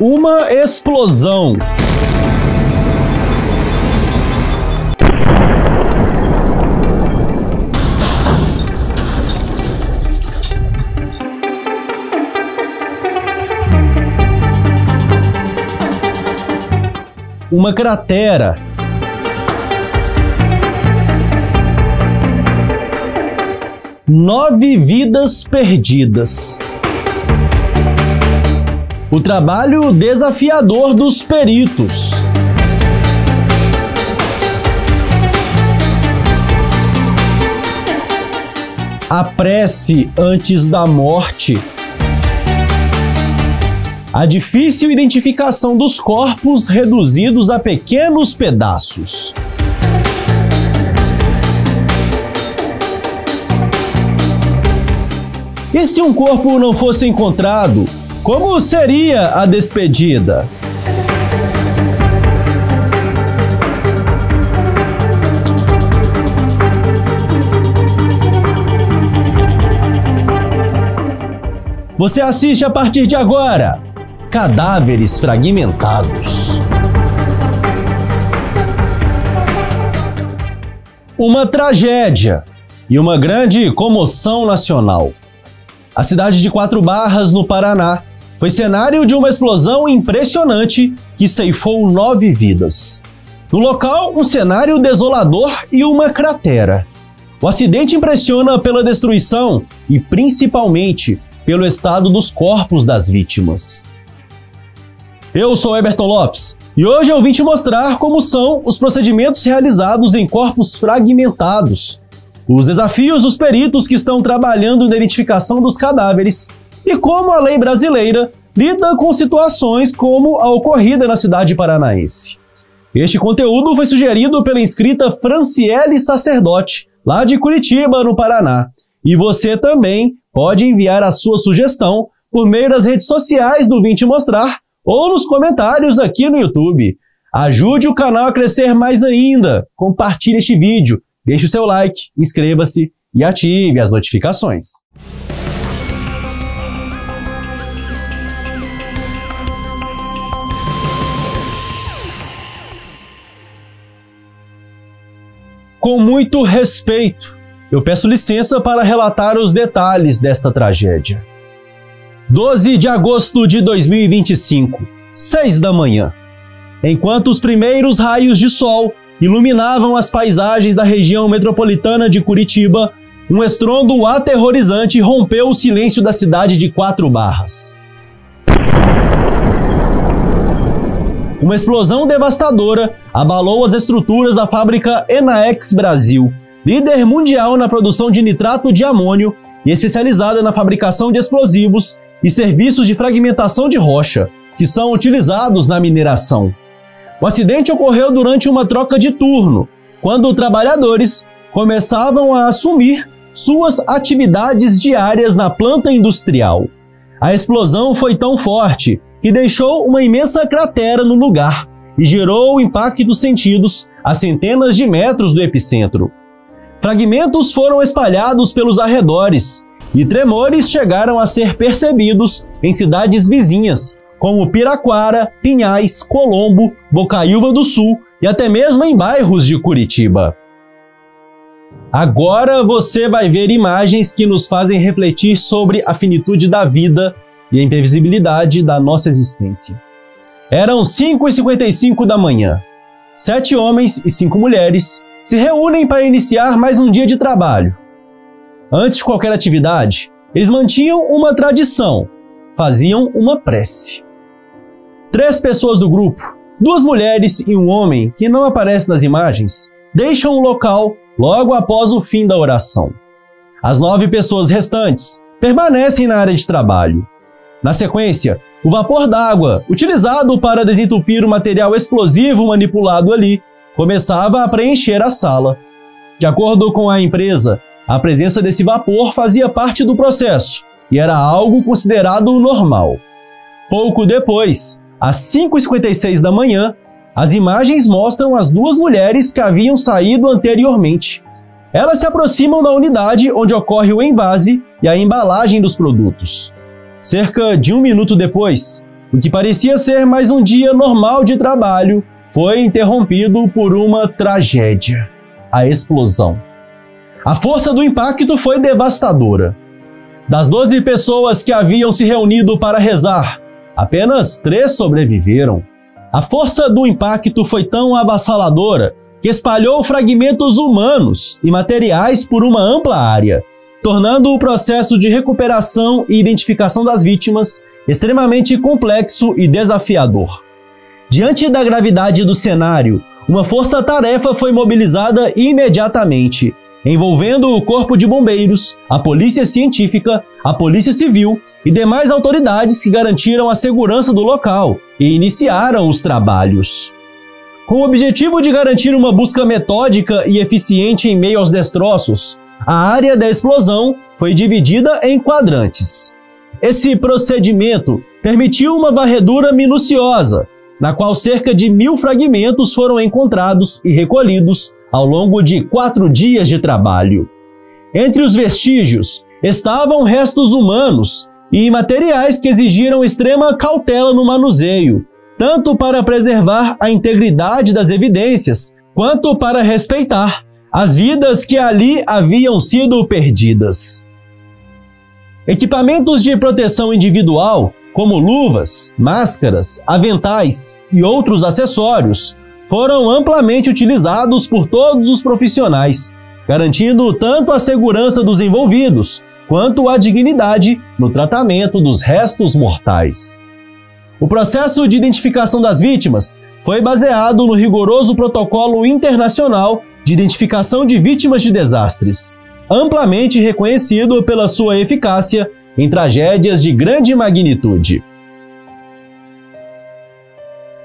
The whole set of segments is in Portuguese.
Uma explosão. Uma cratera. Nove vidas perdidas. O trabalho desafiador dos peritos. A prece antes da morte. A difícil identificação dos corpos reduzidos a pequenos pedaços. E se um corpo não fosse encontrado, como seria a despedida? Você assiste a partir de agora Cadáveres Fragmentados. Uma tragédia e uma grande comoção nacional. A cidade de Quatro Barras, no Paraná, foi cenário de uma explosão impressionante que ceifou 9 vidas. No local, um cenário desolador e uma cratera. O acidente impressiona pela destruição e, principalmente, pelo estado dos corpos das vítimas. Eu sou Eberton Lopes e hoje eu vim te mostrar como são os procedimentos realizados em corpos fragmentados, os desafios dos peritos que estão trabalhando na identificação dos cadáveres e como a lei brasileira lida com situações como a ocorrida na cidade paranaense. Este conteúdo foi sugerido pela inscrita Franciele Sacerdote, lá de Curitiba, no Paraná. E você também pode enviar a sua sugestão por meio das redes sociais do Vim Te Mostrar ou nos comentários aqui no YouTube. Ajude o canal a crescer mais ainda. Compartilhe este vídeo, deixe o seu like, inscreva-se e ative as notificações. Com muito respeito, eu peço licença para relatar os detalhes desta tragédia. 12 de agosto de 2025, 6 da manhã. Enquanto os primeiros raios de sol iluminavam as paisagens da região metropolitana de Curitiba, um estrondo aterrorizante rompeu o silêncio da cidade de Quatro Barras. Uma explosão devastadora abalou as estruturas da fábrica Enaex Brasil, líder mundial na produção de nitrato de amônio e especializada na fabricação de explosivos e serviços de fragmentação de rocha, que são utilizados na mineração. O acidente ocorreu durante uma troca de turno, quando trabalhadores começavam a assumir suas atividades diárias na planta industrial. A explosão foi tão forte que deixou uma imensa cratera no lugar e gerou impactos sentidos a centenas de metros do epicentro. Fragmentos foram espalhados pelos arredores e tremores chegaram a ser percebidos em cidades vizinhas, como Piraquara, Pinhais, Colombo, Bocaiúva do Sul e até mesmo em bairros de Curitiba. Agora você vai ver imagens que nos fazem refletir sobre a finitude da vida e a imprevisibilidade da nossa existência. Eram 5h55 da manhã. 7 homens e 5 mulheres se reúnem para iniciar mais um dia de trabalho. Antes de qualquer atividade, eles mantinham uma tradição, faziam uma prece. 3 pessoas do grupo, 2 mulheres e um homem que não aparece nas imagens, deixam o local logo após o fim da oração. As 9 pessoas restantes permanecem na área de trabalho. Na sequência, o vapor d'água, utilizado para desentupir o material explosivo manipulado ali, começava a preencher a sala. De acordo com a empresa, a presença desse vapor fazia parte do processo e era algo considerado normal. Pouco depois, às 5h56 da manhã, as imagens mostram as 2 mulheres que haviam saído anteriormente. Elas se aproximam da unidade onde ocorre o envase e a embalagem dos produtos. Cerca de 1 minuto depois, o que parecia ser mais um dia normal de trabalho foi interrompido por uma tragédia: a explosão. A força do impacto foi devastadora. Das 12 pessoas que haviam se reunido para rezar, apenas 3 sobreviveram. A força do impacto foi tão avassaladora que espalhou fragmentos humanos e materiais por uma ampla área, tornando o processo de recuperação e identificação das vítimas extremamente complexo e desafiador. Diante da gravidade do cenário, uma força-tarefa foi mobilizada imediatamente, envolvendo o Corpo de Bombeiros, a Polícia Científica, a Polícia Civil e demais autoridades que garantiram a segurança do local e iniciaram os trabalhos. Com o objetivo de garantir uma busca metódica e eficiente em meio aos destroços, a área da explosão foi dividida em quadrantes. Esse procedimento permitiu uma varredura minuciosa, na qual cerca de 1000 fragmentos foram encontrados e recolhidos ao longo de 4 dias de trabalho. Entre os vestígios estavam restos humanos e materiais que exigiram extrema cautela no manuseio, tanto para preservar a integridade das evidências, quanto para respeitar as vidas que ali haviam sido perdidas. Equipamentos de proteção individual, como luvas, máscaras, aventais e outros acessórios, foram amplamente utilizados por todos os profissionais, garantindo tanto a segurança dos envolvidos, quanto a dignidade no tratamento dos restos mortais. O processo de identificação das vítimas foi baseado no rigoroso protocolo internacional de identificação de vítimas de desastres, amplamente reconhecido pela sua eficácia em tragédias de grande magnitude.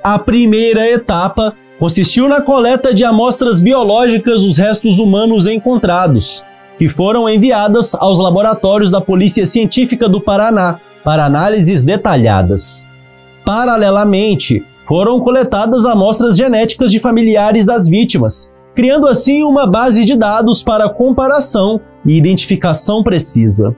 A primeira etapa consistiu na coleta de amostras biológicas dos restos humanos encontrados, que foram enviadas aos laboratórios da Polícia Científica do Paraná para análises detalhadas. Paralelamente, foram coletadas amostras genéticas de familiares das vítimas, criando assim uma base de dados para comparação e identificação precisa.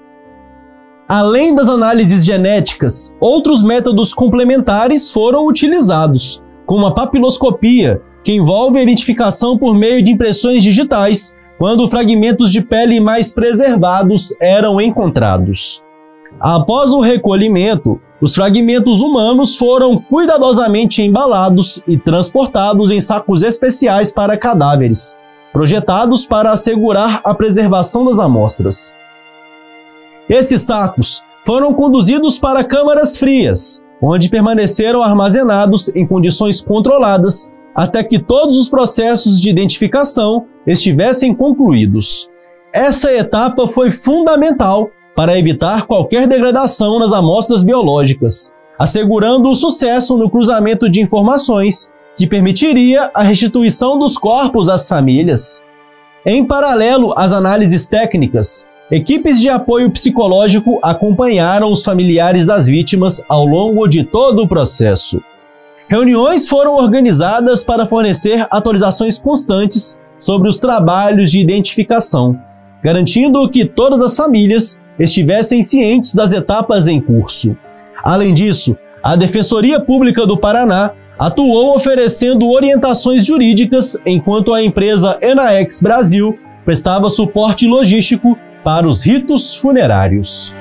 Além das análises genéticas, outros métodos complementares foram utilizados, como a papiloscopia, que envolve a identificação por meio de impressões digitais, quando fragmentos de pele mais preservados eram encontrados. Após o recolhimento, os fragmentos humanos foram cuidadosamente embalados e transportados em sacos especiais para cadáveres, projetados para assegurar a preservação das amostras. Esses sacos foram conduzidos para câmaras frias, onde permaneceram armazenados em condições controladas até que todos os processos de identificação estivessem concluídos. Essa etapa foi fundamental para evitar qualquer degradação nas amostras biológicas, assegurando o sucesso no cruzamento de informações que permitiria a restituição dos corpos às famílias. Em paralelo às análises técnicas, equipes de apoio psicológico acompanharam os familiares das vítimas ao longo de todo o processo. Reuniões foram organizadas para fornecer atualizações constantes sobre os trabalhos de identificação, garantindo que todas as famílias estivessem cientes das etapas em curso. Além disso, a Defensoria Pública do Paraná atuou oferecendo orientações jurídicas, enquanto a empresa Enaex Brasil prestava suporte logístico para os ritos funerários.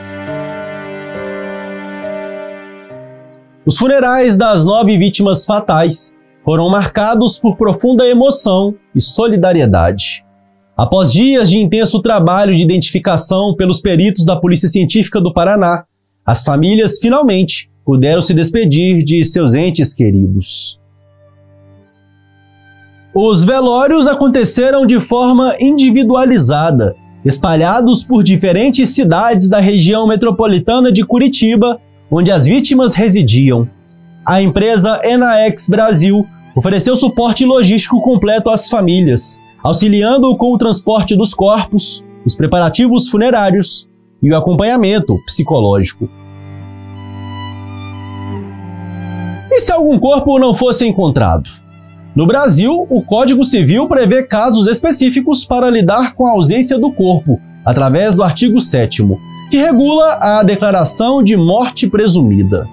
Os funerais das 9 vítimas fatais foram marcados por profunda emoção e solidariedade. Após dias de intenso trabalho de identificação pelos peritos da Polícia Científica do Paraná, as famílias finalmente puderam se despedir de seus entes queridos. Os velórios aconteceram de forma individualizada, espalhados por diferentes cidades da região metropolitana de Curitiba, onde as vítimas residiam. A empresa Enaex Brasil ofereceu suporte logístico completo às famílias, auxiliando com o transporte dos corpos, os preparativos funerários e o acompanhamento psicológico. E se algum corpo não fosse encontrado? No Brasil, o Código Civil prevê casos específicos para lidar com a ausência do corpo, através do artigo 7º, que regula a declaração de morte presumida.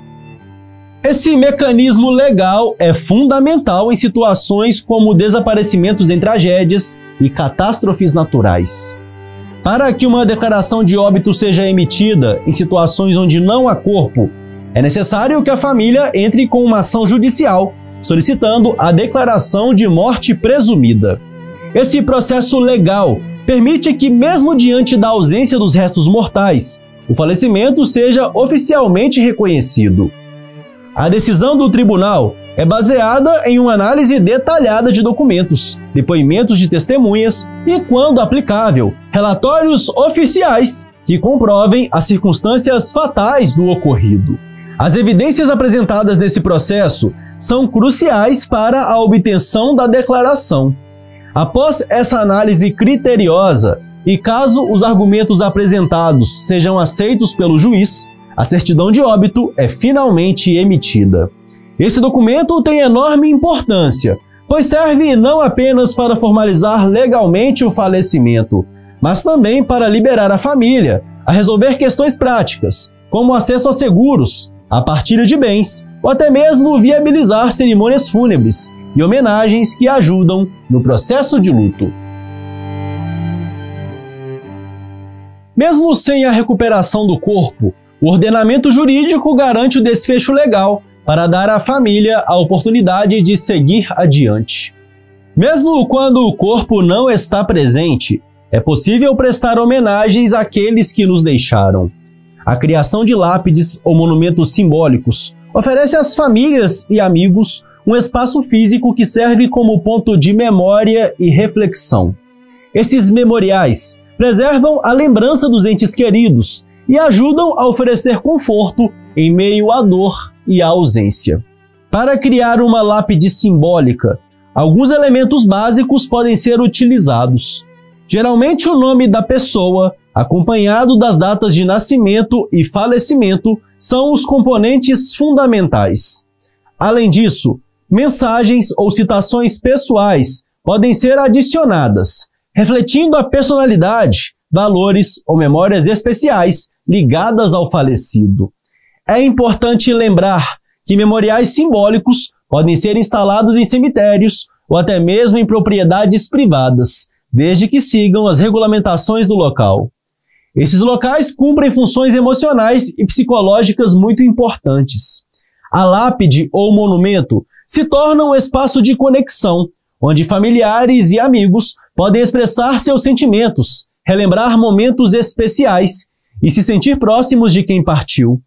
Esse mecanismo legal é fundamental em situações como desaparecimentos em tragédias e catástrofes naturais. Para que uma declaração de óbito seja emitida em situações onde não há corpo, é necessário que a família entre com uma ação judicial, solicitando a declaração de morte presumida. Esse processo legal permite que, mesmo diante da ausência dos restos mortais, o falecimento seja oficialmente reconhecido. A decisão do tribunal é baseada em uma análise detalhada de documentos, depoimentos de testemunhas e, quando aplicável, relatórios oficiais que comprovem as circunstâncias fatais do ocorrido. As evidências apresentadas nesse processo são cruciais para a obtenção da declaração. Após essa análise criteriosa, e caso os argumentos apresentados sejam aceitos pelo juiz, a certidão de óbito é finalmente emitida. Esse documento tem enorme importância, pois serve não apenas para formalizar legalmente o falecimento, mas também para liberar a família a resolver questões práticas, como acesso a seguros, a partilha de bens ou até mesmo viabilizar cerimônias fúnebres e homenagens que ajudam no processo de luto. Mesmo sem a recuperação do corpo, o ordenamento jurídico garante o desfecho legal para dar à família a oportunidade de seguir adiante. Mesmo quando o corpo não está presente, é possível prestar homenagens àqueles que nos deixaram. A criação de lápides ou monumentos simbólicos oferece às famílias e amigos um espaço físico que serve como ponto de memória e reflexão. Esses memoriais preservam a lembrança dos entes queridos e ajudam a oferecer conforto em meio à dor e à ausência. Para criar uma lápide simbólica, alguns elementos básicos podem ser utilizados. Geralmente o nome da pessoa, acompanhado das datas de nascimento e falecimento, são os componentes fundamentais. Além disso, mensagens ou citações pessoais podem ser adicionadas, refletindo a personalidade, valores ou memórias especiais ligadas ao falecido. É importante lembrar que memoriais simbólicos podem ser instalados em cemitérios ou até mesmo em propriedades privadas, desde que sigam as regulamentações do local. Esses locais cumprem funções emocionais e psicológicas muito importantes. A lápide ou monumento se torna um espaço de conexão, onde familiares e amigos podem expressar seus sentimentos, relembrar momentos especiais e se sentir próximos de quem partiu.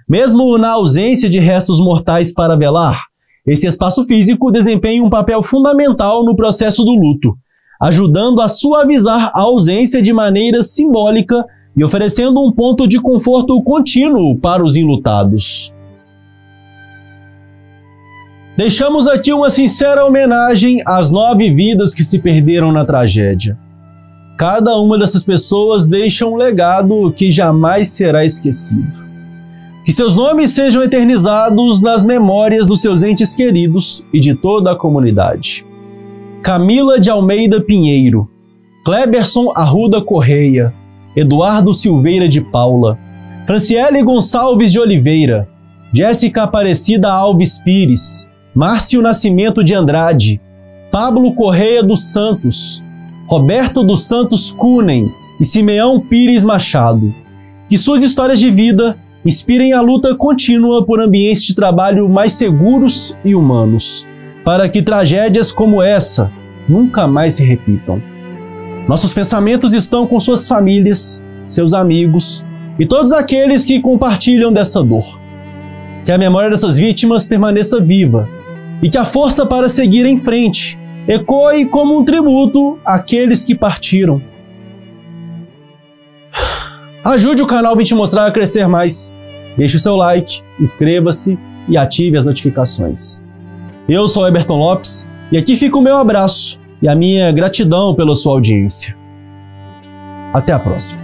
Mesmo na ausência de restos mortais para velar, esse espaço físico desempenha um papel fundamental no processo do luto, ajudando a suavizar a ausência de maneira simbólica e oferecendo um ponto de conforto contínuo para os enlutados. Deixamos aqui uma sincera homenagem às 9 vidas que se perderam na tragédia. Cada uma dessas pessoas deixa um legado que jamais será esquecido. Que seus nomes sejam eternizados nas memórias dos seus entes queridos e de toda a comunidade. Camila de Almeida Pinheiro, Cleberson Arruda Correia, Eduardo Silveira de Paula, Franciele Gonçalves de Oliveira, Jéssica Aparecida Alves Pires, Márcio Nascimento de Andrade, Pablo Correia dos Santos, Roberto dos Santos Cunhem e Simeão Pires Machado. Que suas histórias de vida inspirem a luta contínua por ambientes de trabalho mais seguros e humanos, para que tragédias como essa nunca mais se repitam. Nossos pensamentos estão com suas famílias, seus amigos e todos aqueles que compartilham dessa dor. Que a memória dessas vítimas permaneça viva e que a força para seguir em frente ecoe como um tributo àqueles que partiram. Ajude o canal Vim Te Mostrar a crescer mais. Deixe o seu like, inscreva-se e ative as notificações. Eu sou Eberton Lopes e aqui fica o meu abraço e a minha gratidão pela sua audiência. Até a próxima.